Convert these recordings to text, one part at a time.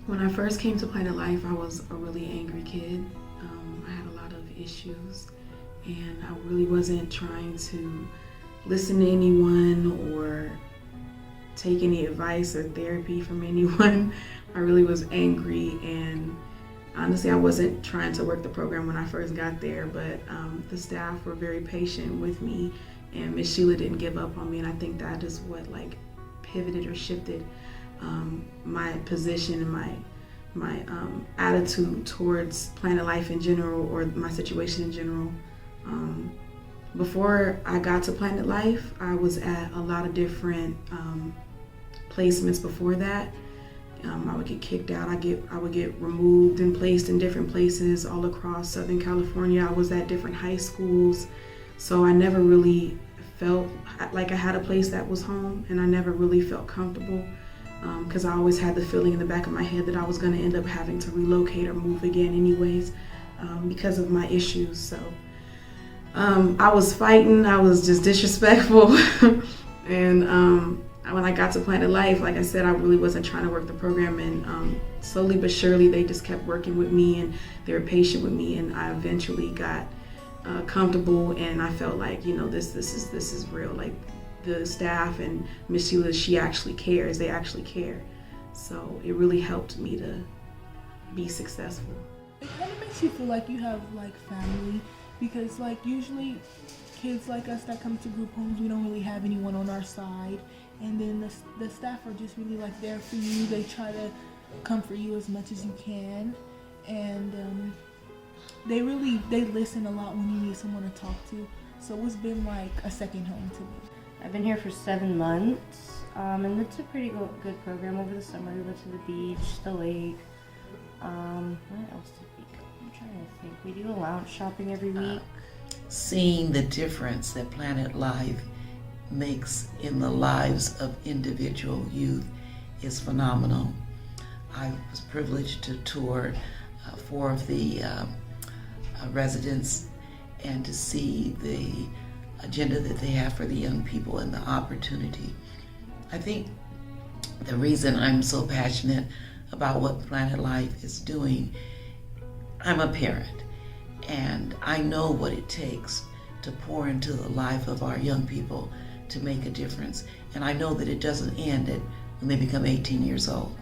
When I first came to Planet Life, I was a really angry kid. I had a lot of issues, and I really wasn't trying to listen to anyone or take any advice or therapy from anyone. I really was angry, and honestly, I wasn't trying to work the program when I first got there, but the staff were very patient with me, and Miss Sheila didn't give up on me, and I think that is what like pivoted or shifted my position and my attitude towards Planet Life in general or my situation in general. Before I got to Planet Life, I was at a lot of different placements before that. I would get kicked out. I would get removed and placed in different places all across Southern California. I was at different high schools, so I never really felt like I had a place that was home, and I never really felt comfortable because I always had the feeling in the back of my head that I was going to end up having to relocate or move again anyways because of my issues. So I was fighting. I was just disrespectful, and when I got to Planet Life, like I said, I really wasn't trying to work the program, and slowly but surely they just kept working with me, and they were patient with me, and I eventually got comfortable, and I felt like, you know, this is real. Like the staff and Miss Sheila, she actually cares. They actually care. So it really helped me to be successful. It kind of makes you feel like you have like family, because like usually kids like us that come to group homes, we don't really have anyone on our side, and then the staff are just really like there for you. They try to comfort you as much as you can, and they listen a lot when you need someone to talk to. So it's been like a second home to me. I've been here for 7 months, and it's a pretty good program. Over the summer, we went to the beach, the lake. Where else did we go? I'm trying to think. We do a lounge shopping every week. Seeing the difference that Planet Life makes in the lives of individual youth is phenomenal. I was privileged to tour 4 of the residents and to see the agenda that they have for the young people and the opportunity. I think the reason I'm so passionate about what Planet Life is doing, I'm a parent, and I know what it takes to pour into the life of our young people to make a difference. And I know that it doesn't end when they become 18 years old.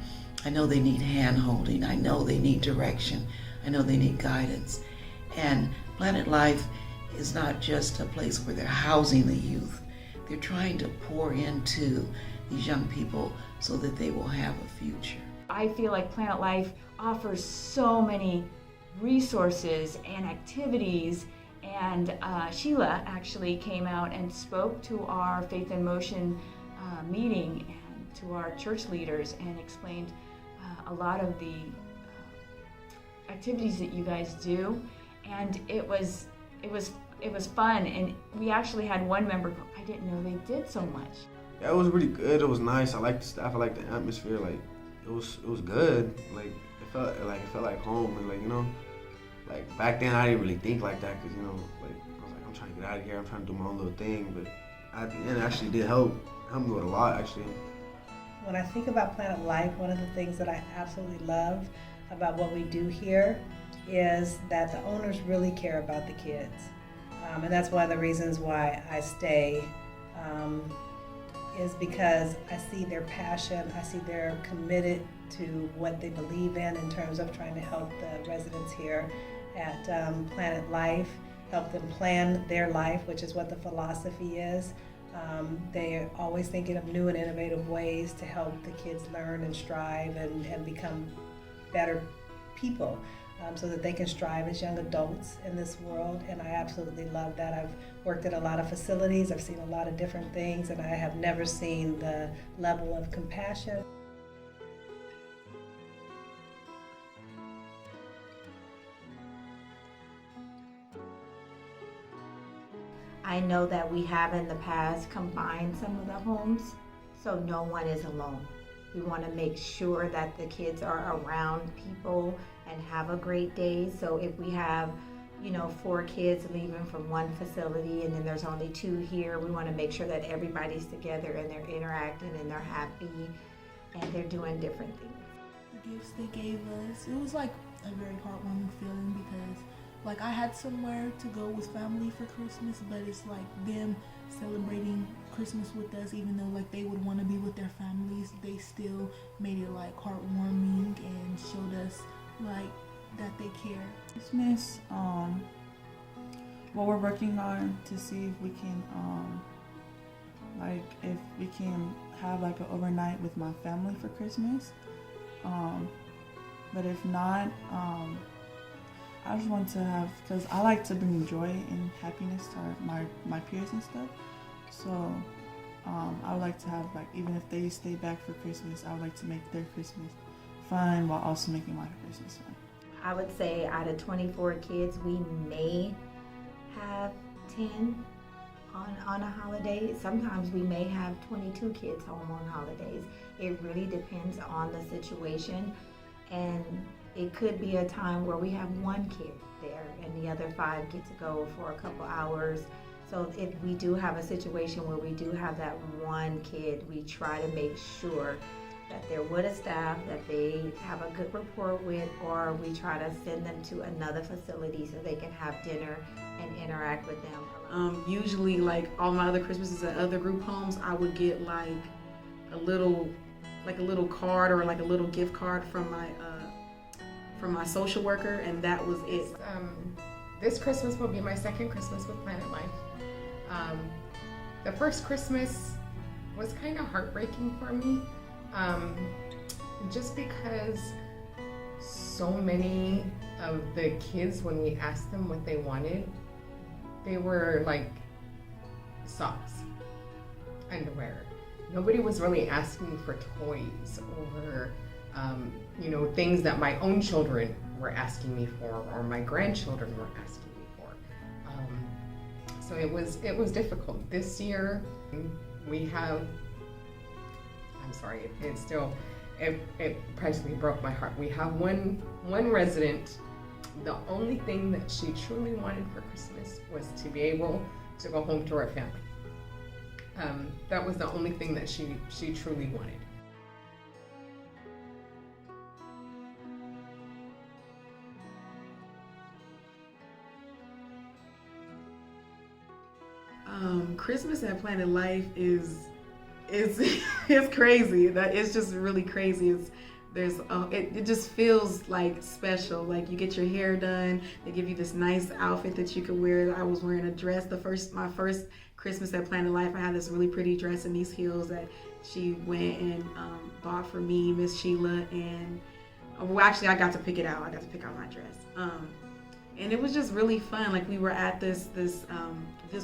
I know they need hand-holding. I know they need direction. I know they need guidance. And Planet Life is not just a place where they're housing the youth. They're trying to pour into these young people so that they will have a future. I feel like Planet Life offers so many resources and activities, and Sheila actually came out and spoke to our Faith in Motion meeting and to our church leaders and explained a lot of the activities that you guys do, and it was fun. And we actually had one member go, I didn't know they did so much. Yeah, it was really good. It was nice. I liked the staff. I liked the atmosphere. Like it was good. Like it felt like home. And like, you know, like back then I didn't really think like that, because, you know, like I was like, I'm trying to get out of here. I'm trying to do my own little thing. But at the end, it actually did help me with a lot, actually. When I think about Planet Life, one of the things that I absolutely love about what we do here is that the owners really care about the kids. And that's one of the reasons why I stay, is because I see their passion, I see they're committed to what they believe in terms of trying to help the residents here at Planet Life, help them plan their life, which is what the philosophy is. They're always thinking of new and innovative ways to help the kids learn and strive and become better people, so that they can strive as young adults in this world. And I absolutely love that. I've worked at a lot of facilities, I've seen a lot of different things, and I have never seen the level of compassion. I know that we have in the past combined some of the homes, so no one is alone. We want to make sure that the kids are around people and have a great day. So if we have, 4 kids leaving from one facility and then there's only 2 here, we want to make sure that everybody's together and they're interacting and they're happy and they're doing different things. The gifts they gave us. It was like a very heartwarming feeling because like I had somewhere to go with family for Christmas, but it's like them celebrating Christmas with us, even though like they would want to be with their families, they still made it like heartwarming and showed us like that they care. Christmas, what we're working on to see if we can, like if we can have like an overnight with my family for Christmas. But if not, I just want to have, because I like to bring joy and happiness to my peers and stuff. So I would like to have, like, even if they stay back for Christmas, I would like to make their Christmas fun while also making my Christmas fun. I would say out of 24 kids, we may have 10 on a holiday. Sometimes we may have 22 kids home on holidays. It really depends on the situation. And it could be a time where we have one kid there and the other 5 get to go for a couple hours. So if we do have a situation where we do have that one kid, we try to make sure that they're with a staff that they have a good rapport with, or we try to send them to another facility so they can have dinner and interact with them. Usually, like all my other Christmases at other group homes, I would get like a little card or like a little gift card from my social worker, and that was it. This Christmas will be my second Christmas with Planet Life. The first Christmas was kind of heartbreaking for me, just because so many of the kids, when we asked them what they wanted, they were like socks, underwear. Nobody was really asking for toys or things that my own children were asking me for or my grandchildren were asking me for. So it was difficult. This year we have, I'm sorry, it practically broke my heart. We have one resident, the only thing that she truly wanted for Christmas was to be able to go home to her family. That was the only thing that she truly wanted. Christmas at Planet Life is it's crazy. That it's just really crazy. It just feels like special. Like you get your hair done, they give you this nice outfit that you can wear. I was wearing a dress my first Christmas at Planet Life. I had this really pretty dress and these heels that she went and bought for me, Miss Sheila, and well, actually I got to pick it out. I got to pick out my dress. And it was just really fun. Like we were at this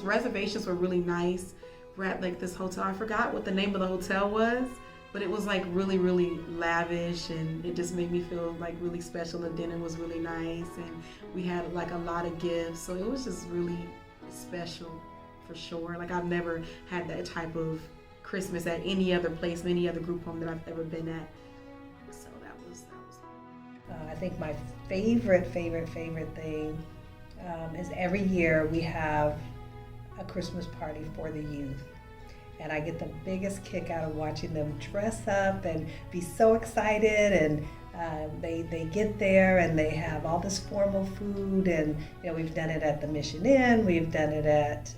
reservations were really nice. We're at like this hotel. I forgot what the name of the hotel was, but it was like really, really lavish, and it just made me feel like really special. The dinner was really nice, and we had like a lot of gifts. So it was just really special for sure. Like I've never had that type of Christmas at any other place, any other group home that I've ever been at. So that was. I think my favorite thing is every year we have a Christmas party for the youth. And I get the biggest kick out of watching them dress up and be so excited, and they get there and they have all this formal food, and we've done it at the Mission Inn, we've done it at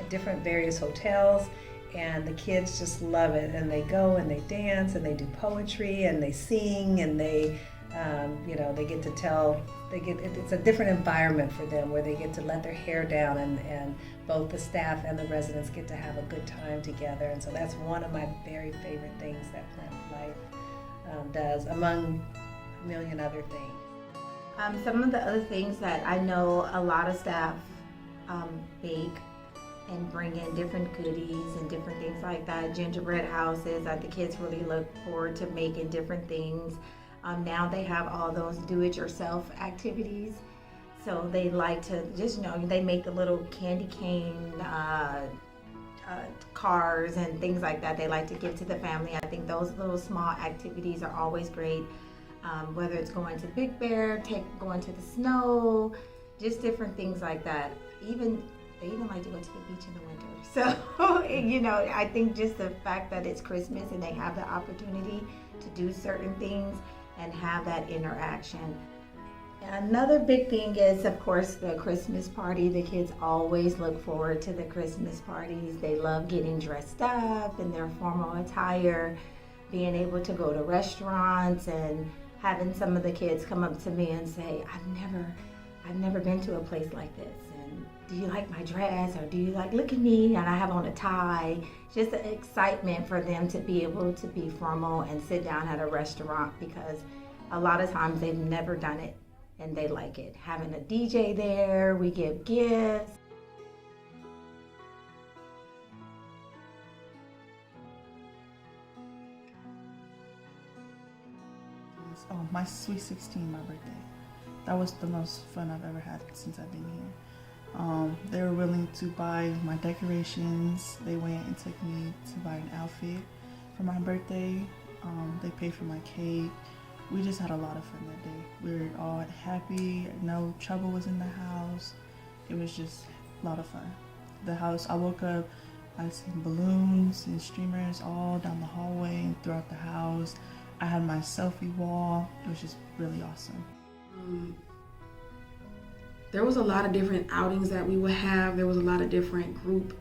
different various hotels, and the kids just love it, and they go and they dance and they do poetry and they sing and they they get to tell, it's a different environment for them where they get to let their hair down, and both the staff and the residents get to have a good time together. And so that's one of my very favorite things that Planet Life does, among a million other things. Some of the other things that I know a lot of staff bake and bring in different goodies and different things like that. Gingerbread houses that the kids really look forward to making different things. Now they have all those do-it-yourself activities. So they like to just, they make the little candy cane cars and things like that. They like to give to the family. I think those little small activities are always great. Whether it's going to Big Bear, going to the snow, just different things like that. They even like to go to the beach in the winter. So, I think just the fact that it's Christmas and they have the opportunity to do certain things and have that interaction. Another big thing is, of course, the Christmas party. The kids always look forward to the Christmas parties. They love getting dressed up in their formal attire, being able to go to restaurants, and having some of the kids come up to me and say, I've never been to a place like this. And do you like my dress? Or do you like, look at me, and I have on a tie. Just the excitement for them to be able to be formal and sit down at a restaurant, because a lot of times they've never done it and they like it. Having a DJ there, we give gifts. Oh, my Sweet 16, my birthday. That was the most fun I've ever had since I've been here. They were willing to buy my decorations. They went and took me to buy an outfit for my birthday. They paid for my cake. We just had a lot of fun that day. We were all happy. No trouble was in the house. It was just a lot of fun. The house, I woke up, I seen balloons and streamers all down the hallway and throughout the house. I had my selfie wall. It was just really awesome. There was a lot of different outings that we would have. There was a lot of different group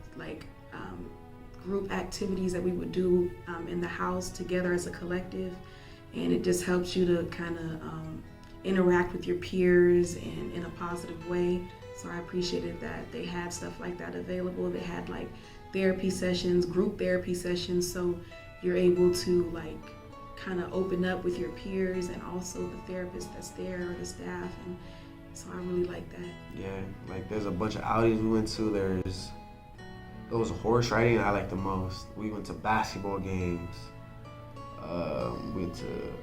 activities that we would do in the house together as a collective, and it just helps you to kind of interact with your peers and in a positive way. So I appreciated that they had stuff like that available. They had like therapy sessions, group therapy sessions, so you're able to like kind of open up with your peers and also the therapist that's there or the staff, and so I really like that. Yeah, like there's a bunch of outings we went to. There was horse riding I like the most. We went to basketball games. We went to,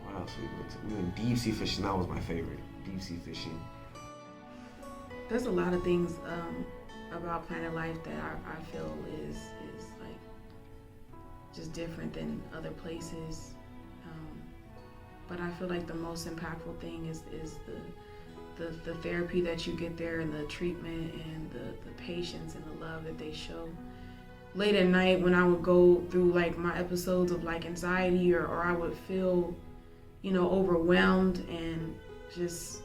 what else we went to? We went deep sea fishing. That was my favorite, deep sea fishing. There's a lot of things about Planet Life that I feel is like just different than other places. But I feel like the most impactful thing is the therapy that you get there, and the treatment, and the patience and the love that they show. Late at night when I would go through like my episodes of like anxiety, or I would feel, overwhelmed and just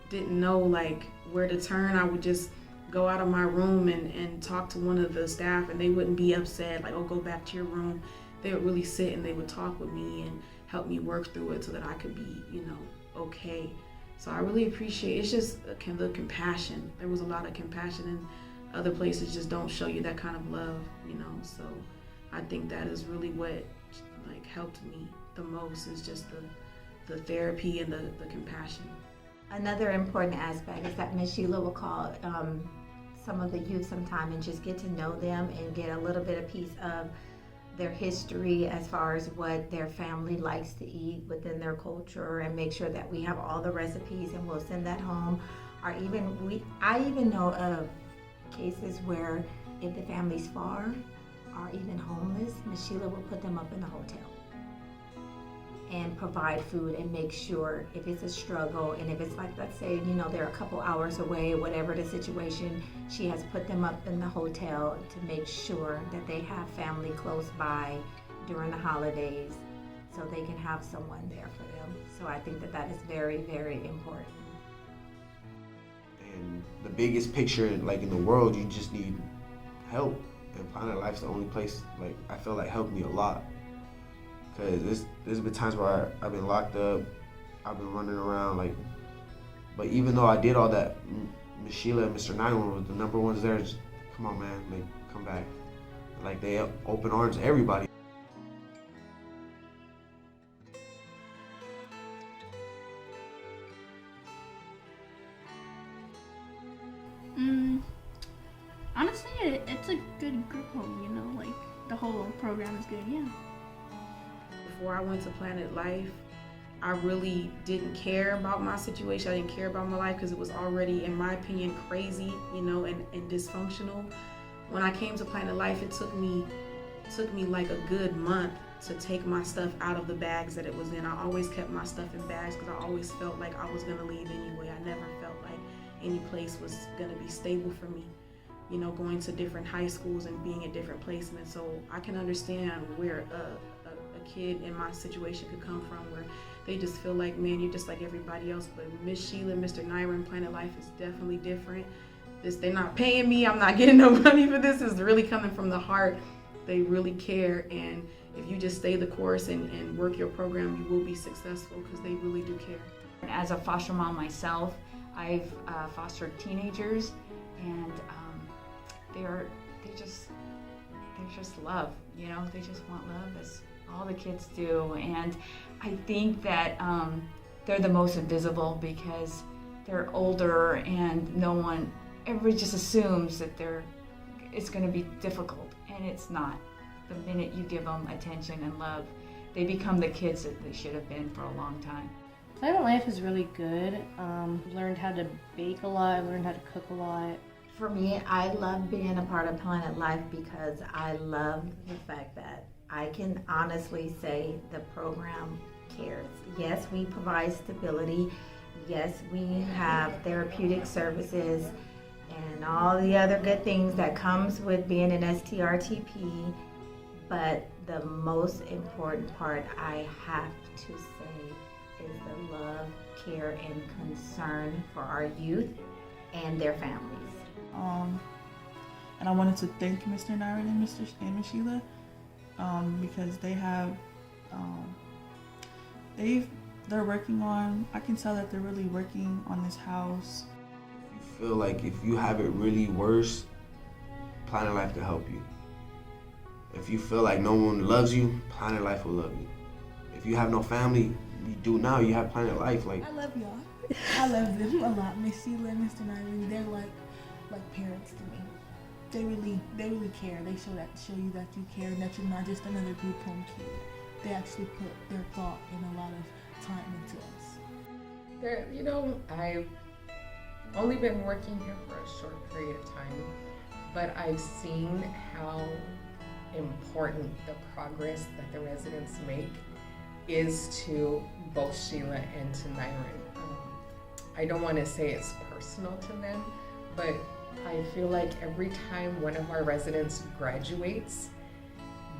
didn't know like where to turn, I would just go out of my room and talk to one of the staff, and they wouldn't be upset like, oh, go back to your room. They would really sit and they would talk with me and help me work through it so that I could be, okay. So I really appreciate, it's just the compassion. There was a lot of compassion, and other places just don't show you that kind of love, so I think that is really what like helped me the most, is just the therapy and the compassion. Another important aspect is that Ms. Sheila will call some of the youth sometime and just get to know them and get a little bit of piece of their history as far as what their family likes to eat within their culture, and make sure that we have all the recipes and we'll send that home. Or I even know of cases where if the family's far or even homeless, Ms. Sheila will put them up in the hotel and provide food and make sure if it's a struggle, and if it's like, let's say, they're a couple hours away, whatever the situation, she has put them up in the hotel to make sure that they have family close by during the holidays so they can have someone there for them. So I think that is very, very important. And the biggest picture, like in the world, you just need help. And Planet Life's the only place, like, I feel like helped me a lot. Because there's been times where I've been locked up, I've been running around, like, but even though I did all that, Ms. Sheila and Mr. 91 were the number ones there. Just, come on, man, like, come back. Like, they open arms to everybody. Honestly, it's a good group home, like the whole program is good, yeah. Before I went to Planet Life, I really didn't care about my situation. I didn't care about my life because it was already, in my opinion, crazy, and dysfunctional. When I came to Planet Life, it took me like a good month to take my stuff out of the bags that it was in. I always kept my stuff in bags because I always felt like I was gonna leave anyway. I never felt like any place was gonna be stable for me. Going to different high schools and being at different placements. So I can understand where a a kid in my situation could come from, where they just feel like, man, you're just like everybody else. But Miss Sheila, Mr. Nyron, Planet Life is definitely different. They're not paying me. I'm not getting no money for this. It's really coming from the heart. They really care, and if you just stay the course and work your program, you will be successful because they really do care. As a foster mom myself, I've fostered teenagers, and they just love, you know, they just want love, as all the kids do. And I think that they're the most invisible because they're older, and everybody just assumes that it's going to be difficult, and it's not. The minute you give them attention and love, they become the kids that they should have been for a long time. Planet Life is really good. Learned how to bake a lot, learned how to cook a lot. For me, I love being a part of Planet Life because I love the fact that I can honestly say the program cares. Yes, we provide stability. Yes, we have therapeutic services and all the other good things that comes with being an STRTP. But the most important part I have to say is the love, care, and concern for our youth and their families. And I wanted to thank Mr. Nyron and Miss Sheila because they have, they're working on, I can tell that they're really working on this house. If you feel like if you have it really worse, Planet Life can help you. If you feel like no one loves you, Planet Life will love you. If you have no family, you do now, you have Planet Life. Like, I love y'all. I love them a lot. Miss Sheila and Mr. Nyron, they're like parents to me. They really care. They show you that you care and that you're not just another group home kid. They actually put their thought and a lot of time into us. You know, I've only been working here for a short period of time, but I've seen how important the progress that the residents make is to both Sheila and to Nyron. I don't want to say it's personal to them, but I feel like every time one of our residents graduates,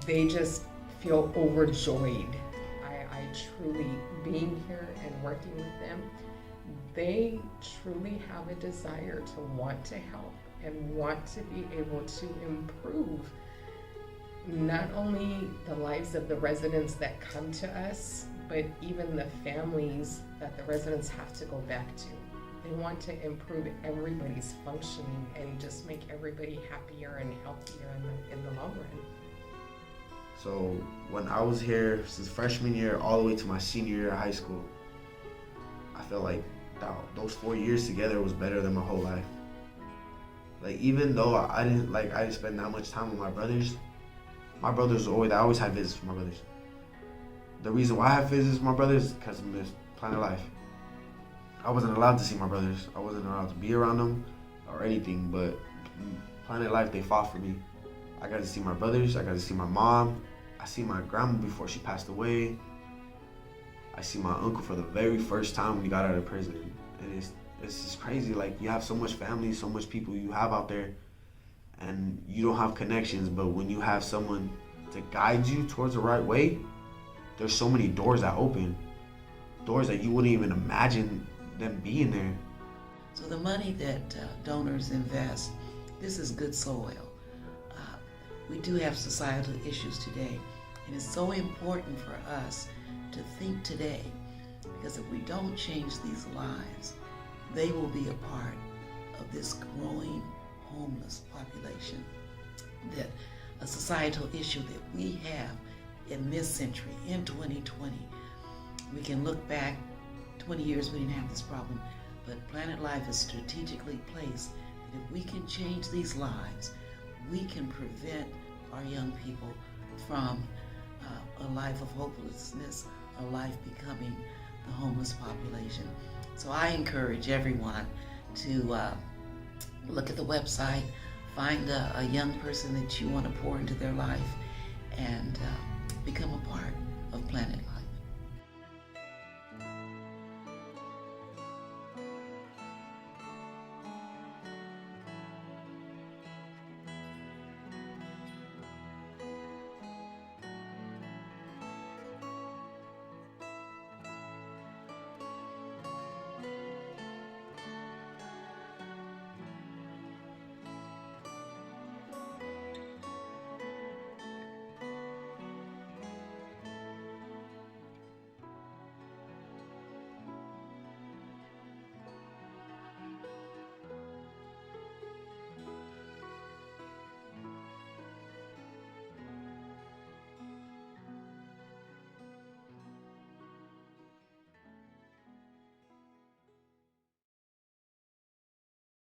they just feel overjoyed. I truly, being here and working with them, they truly have a desire to want to help and want to be able to improve not only the lives of the residents that come to us, but even the families that the residents have to go back to. They want to improve everybody's functioning and just make everybody happier and healthier in the long run. so when I was here since freshman year all the way to my senior year of high school, I felt like those 4 years together was better than my whole life. Like, even though I didn't spend that much time with my brothers I always had visits with my brothers. The reason why I have visits with my brothers is because of this Planet Life. I wasn't allowed to see my brothers. I wasn't allowed to be around them or anything, but Planet Life, they fought for me. I got to see my brothers, I got to see my mom. I see my grandma before she passed away. I see my uncle for the very first time when he got out of prison. And it's just crazy. Like, you have so much family, so much people you have out there, and you don't have connections, but when you have someone to guide you towards the right way, there's so many doors that open. Doors that you wouldn't even imagine them being there. So the money that donors invest, this is good soil. We do have societal issues today, and it's so important for us to think today, because if we don't change these lives, they will be a part of this growing homeless population. That a societal issue that we have in this century, in 2020, we can look back 20 years we didn't have this problem, but Planet Life is strategically placed that if we can change these lives, we can prevent our young people from a life of hopelessness, a life becoming the homeless population. So I encourage everyone to look at the website, find a young person that you want to pour into their life, and become a part of Planet Life.